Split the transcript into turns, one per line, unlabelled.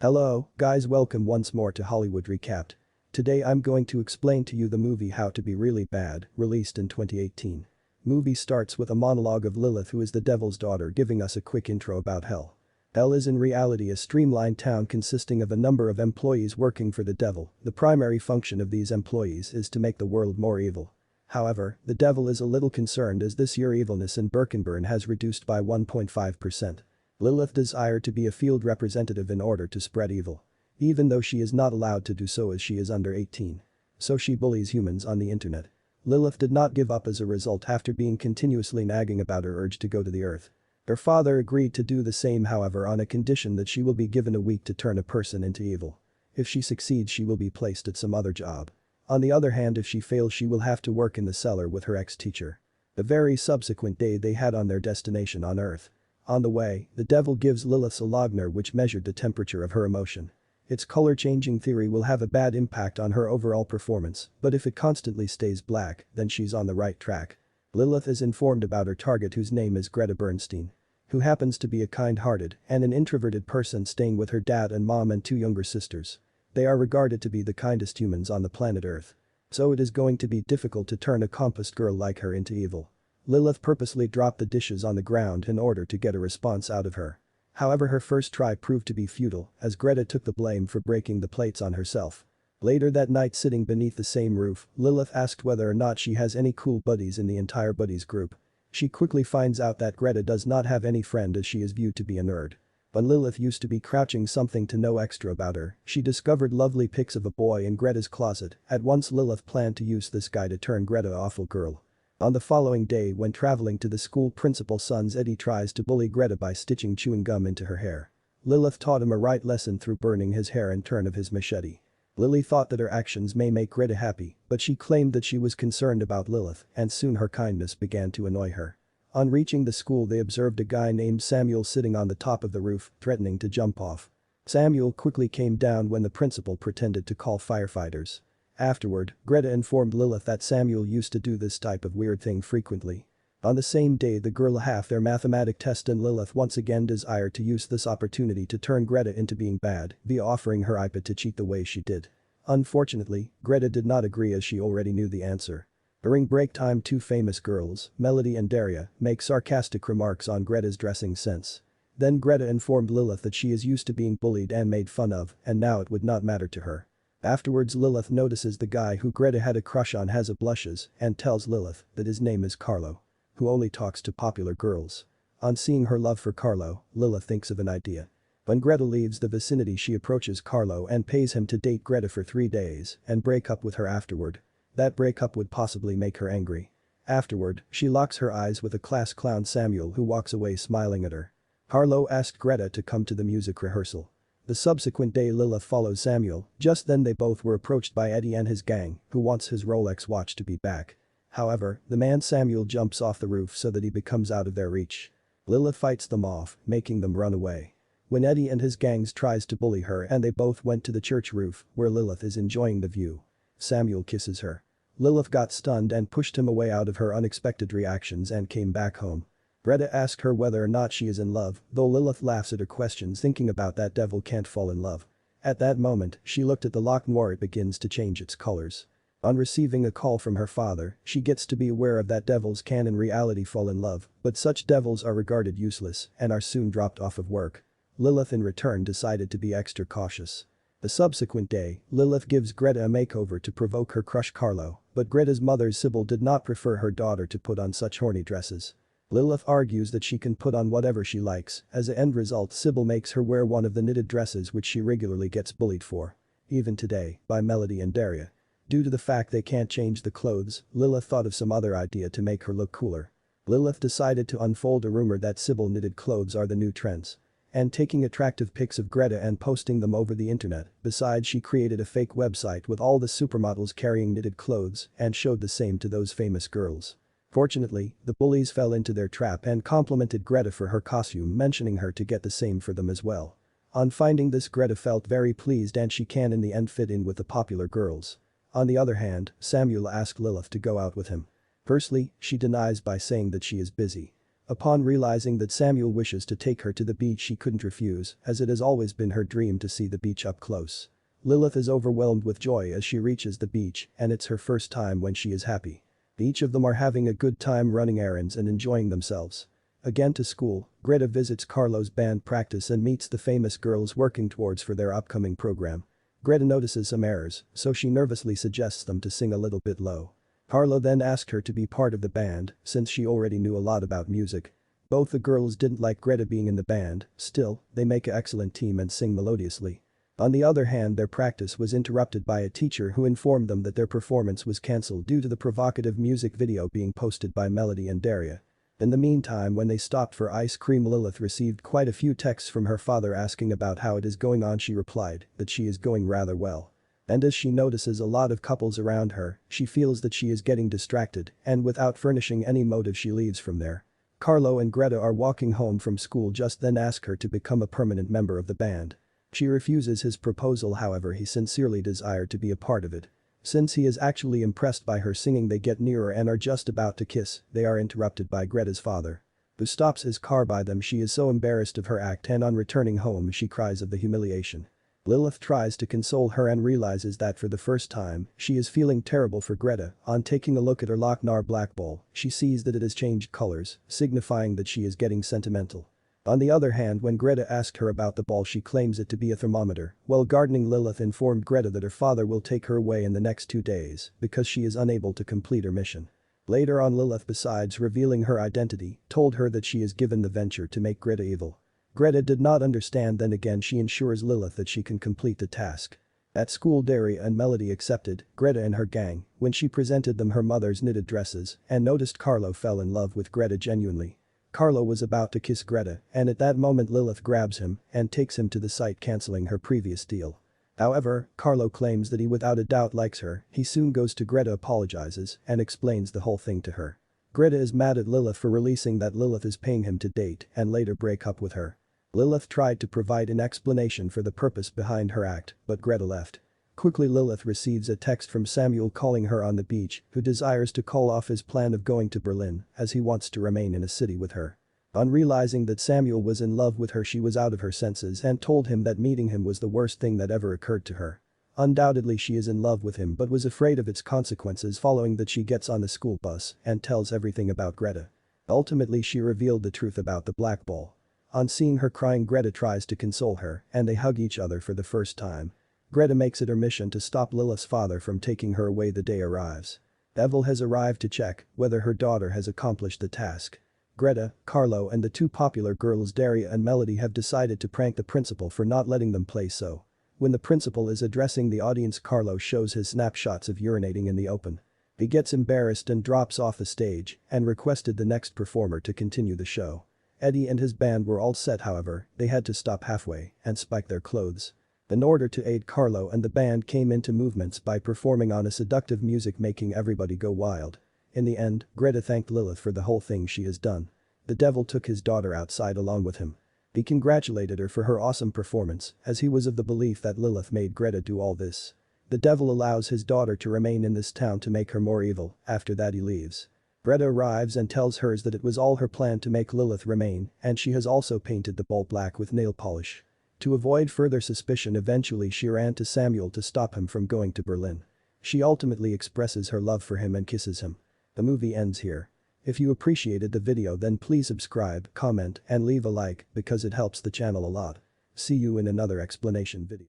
Hello, guys, welcome once more to Hollywood Recapped. Today I'm going to explain to you the movie How to Be Really Bad, released in 2018. Movie starts with a monologue of Lilith, who is the devil's daughter, giving us a quick intro about hell. Hell is in reality a streamlined town consisting of a number of employees working for the devil. The primary function of these employees is to make the world more evil. However, the devil is a little concerned as this year evilness in Birkenburn has reduced by 1.5%. Lilith desired to be a field representative in order to spread evil. Even though she is not allowed to do so as she is under 18. So she bullies humans on the internet. Lilith did not give up as a result after being continuously nagging about her urge to go to the earth. Her father agreed to do the same, however, on a condition that she will be given a week to turn a person into evil. If she succeeds, she will be placed at some other job. On the other hand, if she fails, she will have to work in the cellar with her ex-teacher. The very subsequent day they had on their destination on Earth. On the way, the devil gives Lilith a logner which measured the temperature of her emotion. Its color-changing theory will have a bad impact on her overall performance, but if it constantly stays black, then she's on the right track. Lilith is informed about her target, whose name is Greta Bernstein, who happens to be a kind-hearted and an introverted person staying with her dad and mom and two younger sisters. They are regarded to be the kindest humans on the planet Earth. So it is going to be difficult to turn a compost girl like her into evil. Lilith purposely dropped the dishes on the ground in order to get a response out of her. However, her first try proved to be futile, as Greta took the blame for breaking the plates on herself. Later that night, sitting beneath the same roof, Lilith asked whether or not she has any cool buddies in the entire buddies group. She quickly finds out that Greta does not have any friend, as she is viewed to be a nerd. When Lilith used to be crouching something to know extra about her, she discovered lovely pics of a boy in Greta's closet. At once Lilith planned to use this guy to turn Greta awful girl. On the following day, when traveling to the school principal's son, Eddie tries to bully Greta by stitching chewing gum into her hair. Lilith taught him a right lesson through burning his hair in turn of his machete. Lily thought that her actions may make Greta happy, but she claimed that she was concerned about Lilith, and soon her kindness began to annoy her. On reaching the school, they observed a guy named Samuel sitting on the top of the roof, threatening to jump off. Samuel quickly came down when the principal pretended to call firefighters. Afterward, Greta informed Lilith that Samuel used to do this type of weird thing frequently. On the same day, the girl half their mathematic test, and Lilith once again desired to use this opportunity to turn Greta into being bad via offering her iPad to cheat the way she did. Unfortunately, Greta did not agree, as she already knew the answer. During break time, two famous girls, Melody and Daria, make sarcastic remarks on Greta's dressing sense. Then Greta informed Lilith that she is used to being bullied and made fun of, and now it would not matter to her. Afterwards, Lilith notices the guy who Greta had a crush on has a blushes and tells Lilith that his name is Carlo, who only talks to popular girls. On seeing her love for Carlo, Lilith thinks of an idea. When Greta leaves the vicinity, she approaches Carlo and pays him to date Greta for 3 days and break up with her afterward. That breakup would possibly make her angry. Afterward, she locks her eyes with a class clown Samuel, who walks away smiling at her. Carlo asked Greta to come to the music rehearsal. The subsequent day, Lilith follows Samuel. Just then they both were approached by Eddie and his gang, who wants his Rolex watch to be back. However, the man Samuel jumps off the roof so that he becomes out of their reach. Lilith fights them off, making them run away. When Eddie and his gangs tries to bully her, and they both went to the church roof, where Lilith is enjoying the view. Samuel kisses her. Lilith got stunned and pushed him away out of her unexpected reactions and came back home. Greta asked her whether or not she is in love, though Lilith laughs at her questions, thinking about that devil can't fall in love. At that moment, she looked at the lock noir. It begins to change its colors. On receiving a call from her father, she gets to be aware of that devils can in reality fall in love, but such devils are regarded useless and are soon dropped off of work. Lilith in return decided to be extra cautious. The subsequent day, Lilith gives Greta a makeover to provoke her crush Carlo, but Greta's mother Sybil did not prefer her daughter to put on such horny dresses. Lilith argues that she can put on whatever she likes. As an end result, Sybil makes her wear one of the knitted dresses which she regularly gets bullied for. Even today, by Melody and Daria. Due to the fact they can't change the clothes, Lilith thought of some other idea to make her look cooler. Lilith decided to unfold a rumor that Sybil knitted clothes are the new trends. And taking attractive pics of Greta and posting them over the internet. Besides, she created a fake website with all the supermodels carrying knitted clothes and showed the same to those famous girls. Fortunately, the bullies fell into their trap and complimented Greta for her costume, mentioning her to get the same for them as well. On finding this, Greta felt very pleased and she can in the end fit in with the popular girls. On the other hand, Samuel asked Lilith to go out with him. Firstly, she denies by saying that she is busy. Upon realizing that Samuel wishes to take her to the beach, she couldn't refuse, as it has always been her dream to see the beach up close. Lilith is overwhelmed with joy as she reaches the beach, and it's her first time when she is happy. Each of them are having a good time running errands and enjoying themselves. Again to school, Greta visits Carlo's band practice and meets the famous girls working towards for their upcoming program. Greta notices some errors, so she nervously suggests them to sing a little bit low. Carlo then asked her to be part of the band, since she already knew a lot about music. Both the girls didn't like Greta being in the band, still, they make an excellent team and sing melodiously. On the other hand, their practice was interrupted by a teacher who informed them that their performance was cancelled due to the provocative music video being posted by Melody and Daria. In the meantime, when they stopped for ice cream, Lilith received quite a few texts from her father asking about how it is going on. She replied that she is going rather well. And as she notices a lot of couples around her, she feels that she is getting distracted, and without furnishing any motive she leaves from there. Carlo and Greta are walking home from school, just then ask her to become a permanent member of the band. She refuses his proposal, however he sincerely desired to be a part of it. Since he is actually impressed by her singing, they get nearer and are just about to kiss. They are interrupted by Greta's father, who stops his car by them. She is so embarrassed of her act, and on returning home she cries of the humiliation. Lilith tries to console her and realizes that for the first time, she is feeling terrible for Greta. On taking a look at her Lochnar black ball, she sees that it has changed colors, signifying that she is getting sentimental. On the other hand, when Greta asked her about the ball, she claims it to be a thermometer. While gardening, Lilith informed Greta that her father will take her away in the next 2 days because she is unable to complete her mission. Later on, Lilith, besides revealing her identity, told her that she is given the venture to make Greta evil. Greta did not understand. Then again, she ensures Lilith that she can complete the task. At school, Daria and Melody accepted Greta and her gang when she presented them her mother's knitted dresses and noticed Carlo fell in love with Greta genuinely. Carlo was about to kiss Greta, and at that moment Lilith grabs him and takes him to the site, cancelling her previous deal. However, Carlo claims that he without a doubt likes her. He soon goes to Greta, apologizes, and explains the whole thing to her. Greta is mad at Lilith for releasing that Lilith is paying him to date and later break up with her. Lilith tried to provide an explanation for the purpose behind her act, but Greta left. Quickly, Lilith receives a text from Samuel calling her on the beach, who desires to call off his plan of going to Berlin as he wants to remain in a city with her. On realizing that Samuel was in love with her, she was out of her senses and told him that meeting him was the worst thing that ever occurred to her. Undoubtedly she is in love with him, but was afraid of its consequences following that. She gets on the school bus and tells everything about Greta. Ultimately, she revealed the truth about the black ball. On seeing her crying, Greta tries to console her and they hug each other for the first time. Greta makes it her mission to stop Lilith's father from taking her away. The day arrives. Evel has arrived to check whether her daughter has accomplished the task. Greta, Carlo and the 2 popular girls Daria and Melody have decided to prank the principal for not letting them play. So when the principal is addressing the audience, Carlo shows his snapshots of urinating in the open. He gets embarrassed and drops off the stage and requested the next performer to continue the show. Eddie and his band were all set, however, they had to stop halfway and spike their clothes. In order to aid Carlo and the band came into movements by performing on a seductive music, making everybody go wild. In the end, Greta thanked Lilith for the whole thing she has done. The devil took his daughter outside along with him. He congratulated her for her awesome performance, as he was of the belief that Lilith made Greta do all this. The devil allows his daughter to remain in this town to make her more evil. After that, he leaves. Greta arrives and tells hers that it was all her plan to make Lilith remain, and she has also painted the ball black with nail polish. To avoid further suspicion, eventually she ran to Samuel to stop him from going to Berlin. She ultimately expresses her love for him and kisses him. The movie ends here. If you appreciated the video, then please subscribe, comment and leave a like because it helps the channel a lot. See you in another explanation video.